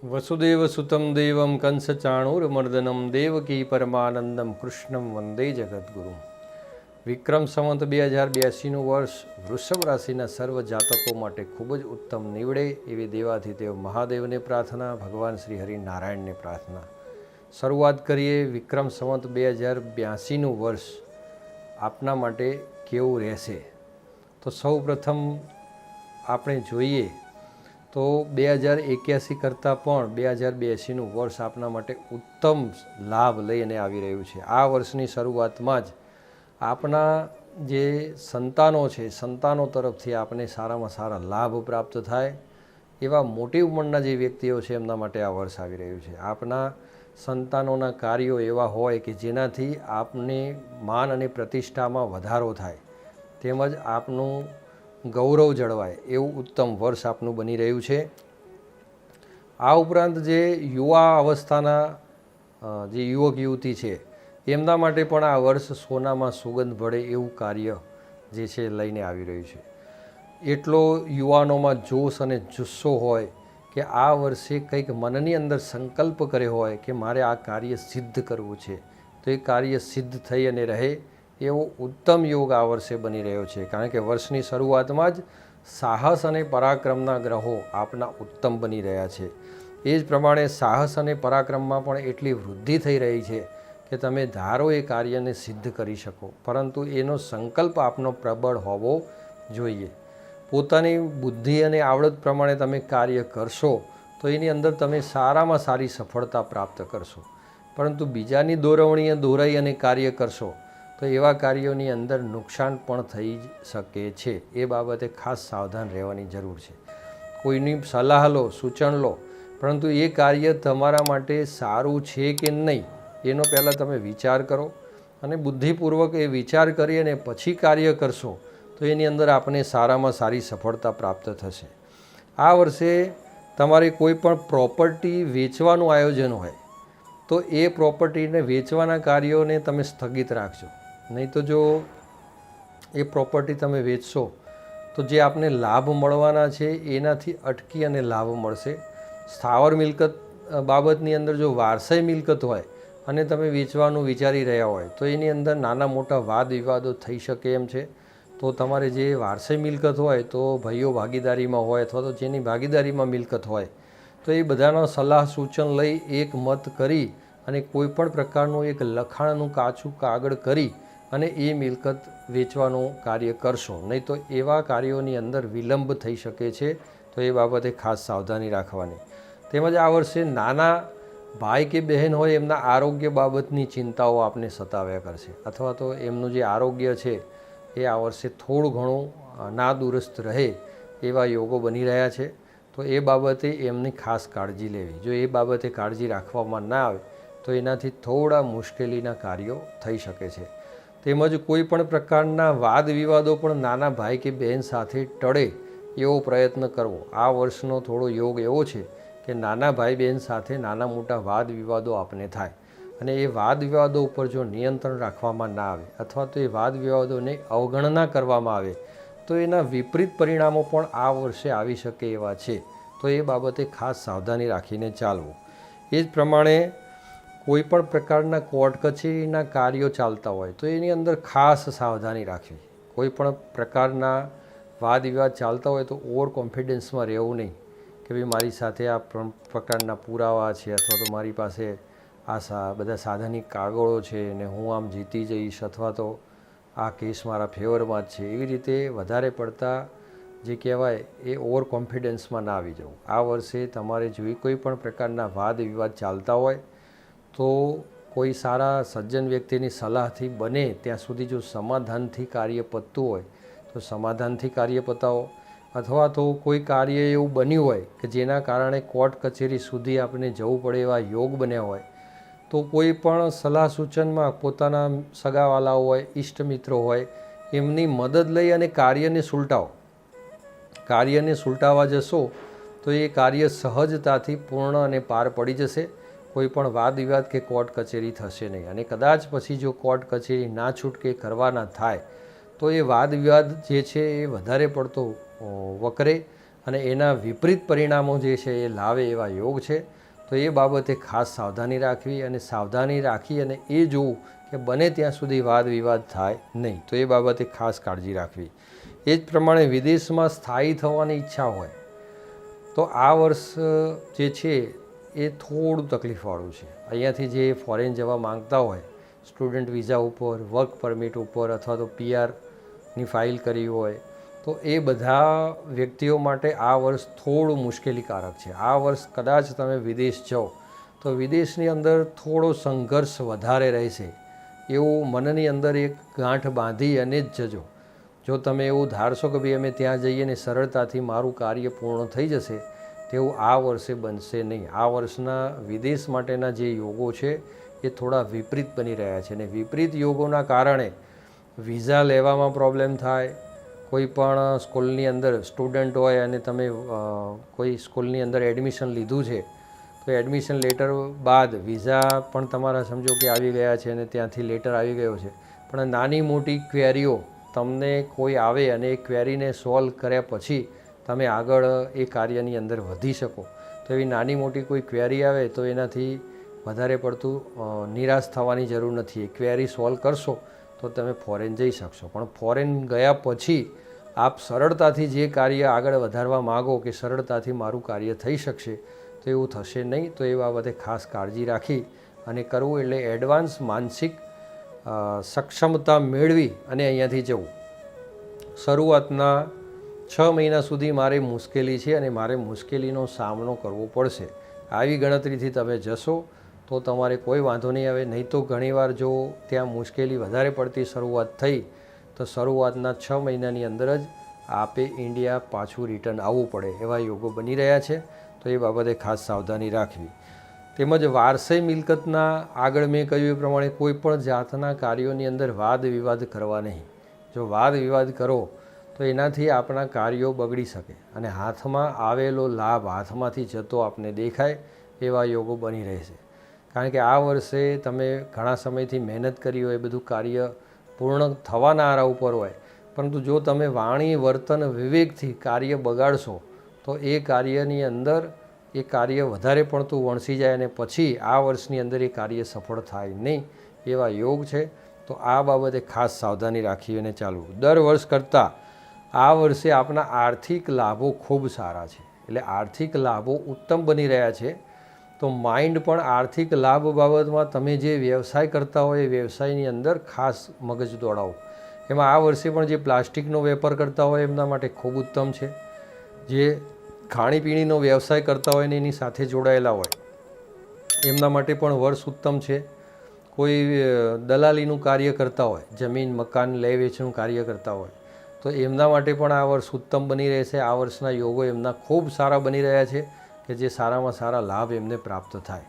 વસુદેવસુતમ દેવમ કંસચાણૂરમર્દનમ દેવકી પરમાનંદમ કૃષ્ણમ વંદે જગદ્ગુરુ. વિક્રમ સંવત 2082નું વર્ષ વૃષભ રાશિના સર્વ જાતકો માટે ખૂબ જ ઉત્તમ નીવડે એવી દેવાધિદેવ મહાદેવને પ્રાર્થના, ભગવાન શ્રી હરિનારાયણને પ્રાર્થના. શરૂઆત કરીએ. વિક્રમ સંવત 2082નું વર્ષ આપના માટે કેવું રહેશે? તો સૌ પ્રથમ આપણે જોઈએ તો 2081 કરતાં પણ 2082નું વર્ષ આપના માટે ઉત્તમ લાભ લઈને આવી રહ્યું છે. આ વર્ષની શરૂઆતમાં જ આપણા જે સંતાનો છે, સંતાનો તરફથી આપને સારામાં સારા લાભ પ્રાપ્ત થાય એવા મોટી ઉંમરના જે વ્યક્તિઓ છે એમના માટે આ વર્ષ આવી રહ્યું છે. આપના સંતાનોના કાર્યો એવા હોય કે જેનાથી આપને માન અને પ્રતિષ્ઠામાં વધારો થાય તેમજ આપનું ગૌરવ જળવાય એવું ઉત્તમ વર્ષ આપનું બની રહ્યું છે. આ ઉપરાંત જે યુવા અવસ્થાના જે યુવક યુવતી છે એમના માટે પણ આ વર્ષ સોનામાં સુગંધ ભળે એવું કાર્ય જે છે લઈને આવી રહ્યું છે. એટલો યુવાનોમાં જોશ અને જુસ્સો હોય કે આ વર્ષે કંઈક મનની અંદર સંકલ્પ કર્યો હોય કે મારે આ કાર્ય સિદ્ધ કરવું છે, તો એ કાર્ય સિદ્ધ થઈ અને રહે એવો ઉત્તમ યોગ આ વર્ષે બની રહ્યો છે. કારણ કે વર્ષની શરૂઆતમાં જ સાહસ અને પરાક્રમના ગ્રહો આપના ઉત્તમ બની રહ્યા છે. એ જ પ્રમાણે સાહસ અને પરાક્રમમાં પણ એટલી વૃદ્ધિ થઈ રહી છે કે તમે ધારો એ કાર્યને સિદ્ધ કરી શકો, પરંતુ એનો સંકલ્પ આપનો પ્રબળ હોવો જોઈએ. પોતાની બુદ્ધિ અને આવડત પ્રમાણે તમે કાર્ય કરશો તો એની અંદર તમે સારામાં સારી સફળતા પ્રાપ્ત કરશો, પરંતુ બીજાની દોરવણીએ દોરાઈ અને કાર્ય કરશો તો એવા કાર્યોની અંદર નુકસાન પણ થઈ શકે છે. એ બાબતે ખાસ સાવધાન રહેવાની જરૂર છે. કોઈની સલાહ લો, સૂચન લો, પરંતુ એ કાર્ય તમારા માટે સારું છે કે નહીં એનો પહેલાં તમે વિચાર કરો અને બુદ્ધિપૂર્વક એ વિચાર કરી અને પછી કાર્ય કરશો તો એની અંદર આપને સારામાં સારી સફળતા પ્રાપ્ત થશે. આ વર્ષે તમારે કોઈ પણ પ્રોપર્ટી વેચવાનું આયોજન હોય તો એ પ્રોપર્ટીને વેચવાના કાર્યોને તમે સ્થગિત રાખજો. નહીં તો જો એ પ્રોપર્ટી તમે વેચશો તો જે આપને લાભ મળવાના છે એનાથી અટકી અને લાભ મળશે. સ્થાવર મિલકત બાબતની અંદર જો વારસાઈ મિલકત હોય અને તમે વેચવાનું વિચારી રહ્યા હોય તો એની અંદર નાના મોટા વાદ વિવાદો થઈ શકે એમ છે. તો તમારે જે વારસાઈ મિલકત હોય તો ભાઈઓ ભાગીદારીમાં હોય અથવા તો જેની ભાગીદારીમાં મિલકત હોય તો એ બધાનો સલાહ સૂચન લઈ એક મત કરી અને કોઈપણ પ્રકારનું એક લખાણનું કાચું કાગળ કરી અને એ મિલકત વેચવાનું કાર્ય કરશો. નહીં તો એવા કાર્યોની અંદર વિલંબ થઈ શકે છે. તો એ બાબતે ખાસ સાવધાની રાખવાની. તેમજ આ વર્ષે નાના ભાઈ કે બહેન હોય એમના આરોગ્ય બાબતની ચિંતાઓ આપને સતાવ્યા કરશે, અથવા તો એમનું જે આરોગ્ય છે એ આ વર્ષે થોડું ઘણું નાદુરસ્ત રહે એવા યોગો બની રહ્યા છે. તો એ બાબતે એમની ખાસ કાળજી લેવી. જો એ બાબતે કાળજી રાખવામાં ના આવે તો એનાથી થોડા મુશ્કેલીના કાર્યો થઈ શકે છે. તેમજ કોઈ પણ પ્રકારના વાદ વિવાદો પણ નાના ભાઈ કે બહેન સાથે ટળે એવો પ્રયત્ન કરવો. આ વર્ષનો થોડો યોગ એવો છે કે નાના ભાઈ બહેન સાથે નાના મોટા વાદ વિવાદો આપને થાય અને એ વાદ વિવાદો ઉપર જો નિયંત્રણ રાખવામાં ના આવે અથવા તો એ વાદ વિવાદોને અવગણના કરવામાં આવે તો એના વિપરીત પરિણામો પણ આ વર્ષે આવી શકે એવા છે. તો એ બાબતે ખાસ સાવધાની રાખીને ચાલવું. એ જ પ્રમાણે કોઈ પણ પ્રકારના કોર્ટ કચેરીના કાર્યો ચાલતા હોય તો એની અંદર ખાસ સાવધાની રાખવી. કોઈ પણ પ્રકારના વાદ વિવાદ ચાલતા હોય તો ઓવર કોન્ફિડન્સમાં રહેવું નહીં કે ભાઈ મારી સાથે આ પ્રકારના પુરાવા છે અથવા તો મારી પાસે આ બધા સાધનિક કાગળો છે ને હું આમ જીતી જઈશ અથવા તો આ કેસ મારા ફેવરમાં જ છે. એવી રીતે વધારે પડતા જે કહેવાય એ ઓવર કોન્ફિડન્સમાં ના આવી જવું. આ વર્ષે તમારે જો કોઈ પણ પ્રકારના વાદ વિવાદ ચાલતા હોય તો કોઈ સારા સજ્જન વ્યક્તિની સલાહથી બને ત્યાં સુધી જો સમાધાનથી કાર્ય પતતું હોય તો સમાધાનથી કાર્ય પતાવો, અથવા તો કોઈ કાર્ય એવું બન્યું હોય કે જેના કારણે કોર્ટ કચેરી સુધી આપણે જવું પડે એવા યોગ બન્યા હોય તો કોઈ પણ સલાહ સૂચનમાં પોતાના સગાવાલાઓ હોય, ઈષ્ટમિત્રો હોય, એમની મદદ લઈ અને કાર્યને સુલટાવો. કાર્યને સુલટાવવા જશો તો એ કાર્ય સહજતાથી પૂર્ણ અને પાર પડી જશે. કોઈ પણ વાદ વિવાદ કે કોર્ટ કચેરી થશે નહીં. અને કદાચ પછી જો કોર્ટ કચેરી ના છૂટકે કરવાના થાય તો એ વાદ વિવાદ જે છે એ વધારે પડતો વકરે અને એના વિપરીત પરિણામો જે છે એ લાવે એવા યોગ છે. તો એ બાબતે ખાસ સાવધાની રાખવી અને સાવધાની રાખી અને એ જોવું કે બને ત્યાં સુધી વાદ વિવાદ થાય નહીં. તો એ બાબતે ખાસ કાળજી રાખવી. એ જ પ્રમાણે વિદેશમાં સ્થાયી થવાની ઈચ્છા હોય તો આ વર્ષ જે છે એ થોડું તકલીફવાળું છે. અહીંયાથી જે ફોરેન જવા માંગતા હોય, સ્ટુડન્ટ વિઝા ઉપર, વર્ક પરમિટ ઉપર અથવા તો પીઆરની ફાઇલ કરી હોય, તો એ બધા વ્યક્તિઓ માટે આ વર્ષ થોડું મુશ્કેલીકારક છે. આ વર્ષ કદાચ તમે વિદેશ જાઓ તો વિદેશની અંદર થોડો સંઘર્ષ વધારે રહેશે એવું મનની અંદર એક ગાંઠ બાંધી અને જ જજો. જો તમે એવું ધારશો કે ભાઈ અમે ત્યાં જઈએ ને સરળતાથી મારું કાર્ય પૂર્ણ થઈ જશે, તેવું આ વર્ષે બનશે નહીં. આ વર્ષના વિદેશ માટેના જે યોગો છે એ થોડા વિપરીત બની રહ્યા છે અને વિપરીત યોગોના કારણે વિઝા લેવામાં પ્રોબ્લેમ થાય. કોઈ પણ સ્કૂલની અંદર સ્ટુડન્ટ હોય અને તમે કોઈ સ્કૂલની અંદર એડમિશન લીધું છે તો એડમિશન લેટર બાદ વિઝા પણ તમારા સમજો કે આવી ગયા છે અને ત્યાંથી લેટર આવી ગયો છે, પણ નાની મોટી ક્વેરીઓ તમને કોઈ આવે અને એ ક્વેરીને સોલ્વ કર્યા પછી તમે આગળ એ કાર્યની અંદર વધી શકો. તો એવી નાની મોટી કોઈ ક્વેરી આવે તો એનાથી વધારે પડતું નિરાશ થવાની જરૂર નથી. એ ક્વેરી સોલ્વ કરશો તો તમે ફોરેન જઈ શકશો. પણ ફોરેન ગયા પછી આપ સરળતાથી જે કાર્ય આગળ વધારવા માગો કે સરળતાથી મારું કાર્ય થઈ શકશે તો એવું થશે નહીં. તો એ બાબતે ખાસ કાળજી રાખી અને કરવું. એટલે એડવાન્સ માનસિક સક્ષમતા મેળવી અને અહીંયાથી જવું. શરૂઆતના 6 મહિના સુધી મારે મુશ્કેલી છે અને મારે મુશ્કેલીનો સામનો કરવો પડશે, આવી ગણતરીથી તમે જશો તો તમારે કોઈ વાંધો નહીં આવે. નહીં તો ઘણીવાર જો ત્યાં મુશ્કેલી વધારે પડતી શરૂઆત થઈ તો શરૂઆતના 6 મહિનાની અંદર જ આપે ઇન્ડિયા પાછું રિટર્ન આવવું પડે એવા યોગો બની રહ્યા છે. તો એ બાબતે ખાસ સાવધાની રાખવી. તેમજ વારસાઈ મિલકતના આગળ મેં કહ્યું એ પ્રમાણે કોઈ પણ જાતના કાર્યોની અંદર વાદ વિવાદ કરવા નહીં. જો વાદ વિવાદ કરો તો એનાથી આપણા કાર્યો બગડી શકે અને હાથમાં આવેલો લાભ હાથમાંથી જતો આપને દેખાય એવા યોગો બની રહેશે. કારણ કે આ વર્ષે તમે ઘણા સમયથી મહેનત કરી હોય, બધું કાર્ય પૂર્ણ થવાના આરા ઉપર હોય, પરંતુ જો તમે વાણી વર્તન વિવેકથી કાર્ય બગાડશો તો એ કાર્યની અંદર એ કાર્ય વધારે પડતું વણસી જાય અને પછી આ વર્ષની અંદર એ કાર્ય સફળ થાય નહીં એવા યોગ છે. તો આ બાબતે ખાસ સાવધાની રાખી અને ચાલવું. દર વર્ષ કરતાં આ વર્ષે આપણા આર્થિક લાભો ખૂબ સારા છે. એટલે આર્થિક લાભો ઉત્તમ બની રહ્યા છે. તો માઇન્ડ પણ આર્થિક લાભ બાબતમાં તમે જે વ્યવસાય કરતા હોય એ વ્યવસાયની અંદર ખાસ મગજ દોડાવો. એમાં આ વર્ષે પણ જે પ્લાસ્ટિકનો વેપાર કરતા હોય એમના માટે ખૂબ ઉત્તમ છે. જે ખાણીપીણીનો વ્યવસાય કરતા હોય ને એની સાથે જોડાયેલા હોય એમના માટે પણ વર્ષ ઉત્તમ છે. કોઈ દલાલીનું કાર્ય કરતા હોય, જમીન મકાન લે વેચનું કાર્ય કરતા હોય તો એમના માટે પણ આ વર્ષ ઉત્તમ બની રહેશે. આ વર્ષના યોગો એમના ખૂબ સારા બની રહ્યા છે કે જે સારામાં સારા લાભ એમને પ્રાપ્ત થાય.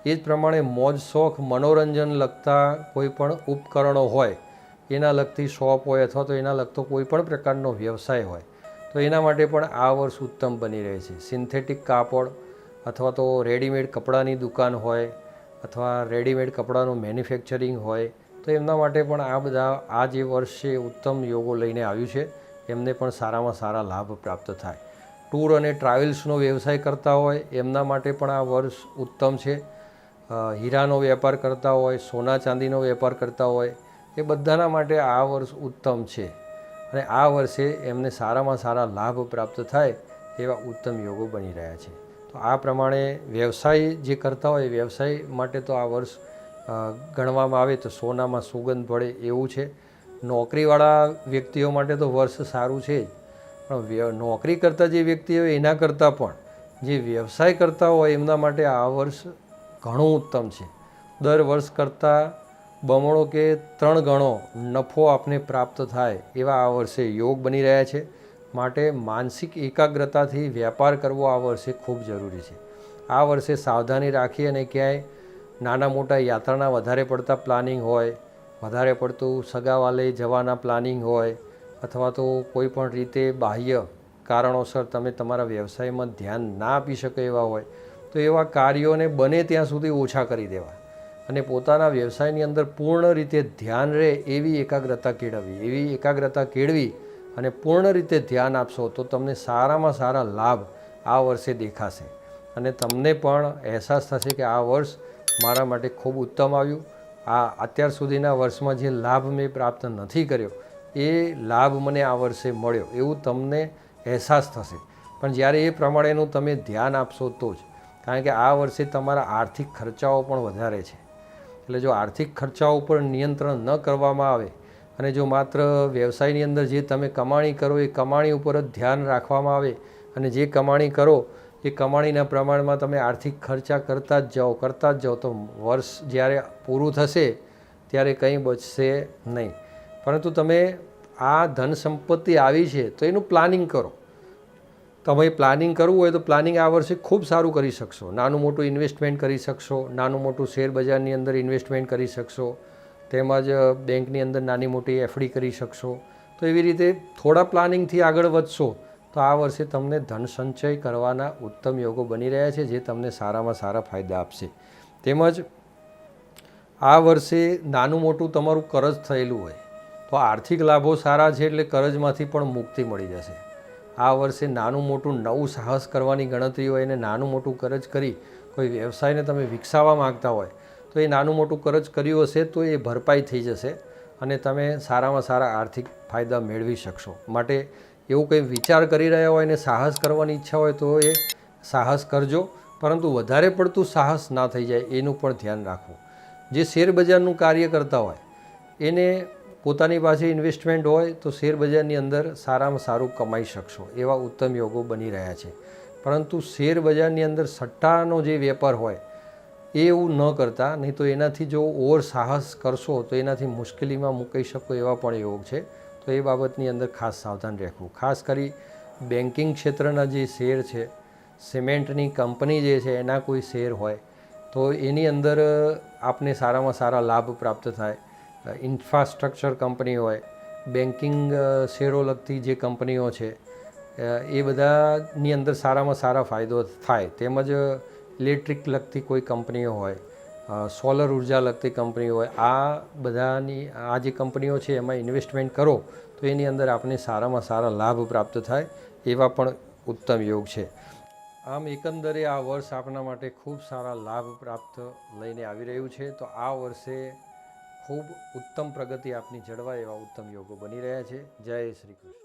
એ જ પ્રમાણે મોજ શોખ મનોરંજન લગતા કોઈ પણ ઉપકરણો હોય, એના લગતી શોપ હોય અથવા તો એના લગતો કોઈ પણ પ્રકારનો વ્યવસાય હોય તો એના માટે પણ આ વર્ષ ઉત્તમ બની રહે છે. સિન્થેટિક કાપડ અથવા તો રેડીમેડ કપડાની દુકાન હોય અથવા રેડીમેડ કપડાનું મેન્યુફેક્ચરિંગ હોય તો એમના માટે પણ આ બધા આ જે વર્ષ છે ઉત્તમ યોગો લઈને આવ્યું છે. એમને પણ સારામાં સારા લાભ પ્રાપ્ત થાય. ટૂર અને ટ્રાવેલ્સનો વ્યવસાય કરતા હોય એમના માટે પણ આ વર્ષ ઉત્તમ છે. હીરાનો વેપાર કરતા હોય, સોના ચાંદીનો વેપાર કરતા હોય એ બધાના માટે આ વર્ષ ઉત્તમ છે અને આ વર્ષે એમને સારામાં સારા લાભ પ્રાપ્ત થાય એવા ઉત્તમ યોગો બની રહ્યા છે. તો આ પ્રમાણે વ્યવસાય જે કરતા હોય વ્યવસાય માટે તો આ વર્ષ ગણવામાં આવે તો સોનામાં સુગંધ પડે એવું છે. નોકરીવાળા વ્યક્તિઓ માટે તો વર્ષ સારું છે જ, પણ નોકરી કરતા જે વ્યક્તિઓ એના કરતાં પણ જે વ્યવસાય કરતા હોય એમના માટે આ વર્ષ ઘણું ઉત્તમ છે. દર વર્ષ કરતાં બમણો કે 3 ગણો નફો આપને પ્રાપ્ત થાય એવા આ વર્ષે યોગ બની રહ્યા છે. માટે માનસિક એકાગ્રતાથી વેપાર કરવો આ વર્ષે ખૂબ જરૂરી છે. આ વર્ષે સાવધાની રાખી અને ક્યાંય નાના મોટા યાત્રાના વધારે પડતા પ્લાનિંગ હોય, વધારે પડતું સગાવાલે જવાના પ્લાનિંગ હોય અથવા તો કોઈ પણ રીતે બાહ્ય કારણોસર તમે તમારા વ્યવસાયમાં ધ્યાન ના આપી શકો એવા હોય તો એવા કાર્યોને બને ત્યાં સુધી ઓછા કરી દેવા અને પોતાના વ્યવસાયની અંદર પૂર્ણ રીતે ધ્યાન રહે એવી એકાગ્રતા કેળવવી. અને પૂર્ણ રીતે ધ્યાન આપશો તો તમને સારામાં સારા લાભ આ વર્ષે દેખાશે અને તમને પણ અહેસાસ થશે કે આ વર્ષ મારા માટે ખૂબ ઉત્તમ આવ્યું. આ અત્યાર સુધીના વર્ષમાં જે લાભ મેં પ્રાપ્ત નથી કર્યો એ લાભ મને આ વર્ષે મળ્યો એવું તમને અહેસાસ થશે. પણ જ્યારે એ પ્રમાણેનું તમે ધ્યાન આપશો તો જ, કારણ કે આ વર્ષે તમારા આર્થિક ખર્ચાઓ પણ વધારે છે. એટલે જો આર્થિક ખર્ચાઓ પર નિયંત્રણ ન કરવામાં આવે અને જો માત્ર વ્યવસાયની અંદર જે તમે કમાણી કરો એ કમાણી ઉપર જ ધ્યાન રાખવામાં આવે અને જે કમાણી કરો એ કમાણીના પ્રમાણમાં તમે આર્થિક ખર્ચા કરતા જ જાઓ તો વર્ષ જ્યારે પૂરું થશે ત્યારે કંઈ બચશે નહીં. પરંતુ તમે આ ધન સંપત્તિ આવી છે તો એનું પ્લાનિંગ કરો. તમે પ્લાનિંગ કરવું હોય તો પ્લાનિંગ આ વર્ષે ખૂબ સારું કરી શકશો. નાનું મોટું ઇન્વેસ્ટમેન્ટ કરી શકશો, નાનું મોટું શેર બજારની અંદર ઇન્વેસ્ટમેન્ટ કરી શકશો, તેમજ બેંકની અંદર નાની મોટી એફડી કરી શકશો. તો એવી રીતે થોડા પ્લાનિંગથી આગળ વધશો તો આ વર્ષે તમને ધન સંચય કરવાના ઉત્તમ યોગો બની રહ્યા છે, જે તમને સારામાં સારા ફાયદા આપશે. તેમજ આ વર્ષે નાનું મોટું તમારું કરજ થયેલું હોય તો આર્થિક લાભો સારા છે, એટલે કરજમાંથી પણ મુક્તિ મળી જશે. આ વર્ષે નાનું મોટું નવું સાહસ કરવાની ગણતરી હોય અને નાનું મોટું કરજ કરી કોઈ વ્યવસાયને તમે વિકસાવવા માગતા હોય તો એ નાનું મોટું કરજ કર્યું હશે તો એ ભરપાઈ થઈ જશે અને તમે સારામાં સારા આર્થિક ફાયદા મેળવી શકશો. માટે એવું કંઈ વિચાર કરી રહ્યા હોય અને સાહસ કરવાની ઈચ્છા હોય તો એ સાહસ કરજો, પરંતુ વધારે પડતું સાહસ ના થઈ જાય એનું પણ ધ્યાન રાખવું. જે શેરબજારનું કાર્ય કરતા હોય એને પોતાની પાસે ઇન્વેસ્ટમેન્ટ હોય તો શેરબજારની અંદર સારામાં સારું કમાઈ શકશો એવા ઉત્તમ યોગો બની રહ્યા છે. પરંતુ શેરબજારની અંદર સટ્ટાનો જે વેપાર હોય એ એવું ન કરતા, નહીં તો એનાથી જો ઓવર સાહસ કરશો તો એનાથી મુશ્કેલીમાં મૂકી શકો એવા પણ યોગ છે. તો એ બાબતની અંદર ખાસ સાવધાન રહેવું. ખાસ કરી બેન્કિંગ ક્ષેત્રના જે શેર છે, સિમેન્ટની કંપની જે છે એના કોઈ શેર હોય તો એની અંદર આપને સારામાં સારા લાભ પ્રાપ્ત થાય. ઇન્ફ્રાસ્ટ્રક્ચર કંપની હોય, બેન્કિંગ શેરો લગતી જે કંપનીઓ છે એ બધાની અંદર સારામાં સારા ફાયદો થાય. તેમજ ઇલેક્ટ્રિક લગતી કોઈ કંપનીઓ હોય, સોલર ઉર્જા લગતી કંપનીઓ હોય, આ બધાની આ જે કંપનીઓ છે એમાં ઇન્વેસ્ટમેન્ટ કરો તો એની અંદર આપણે સારામાં સારા લાભ પ્રાપ્ત થાય એવા પણ ઉત્તમ યોગ છે. આમ એકંદરે આ વર્ષ આપણા માટે ખૂબ સારા લાભ પ્રાપ્ત લઈને આવી રહ્યું છે. તો આ વર્ષે ખૂબ ઉત્તમ પ્રગતિ આપની જળવાય એવા ઉત્તમ યોગો બની રહ્યા છે. જય શ્રી કૃષ્ણ.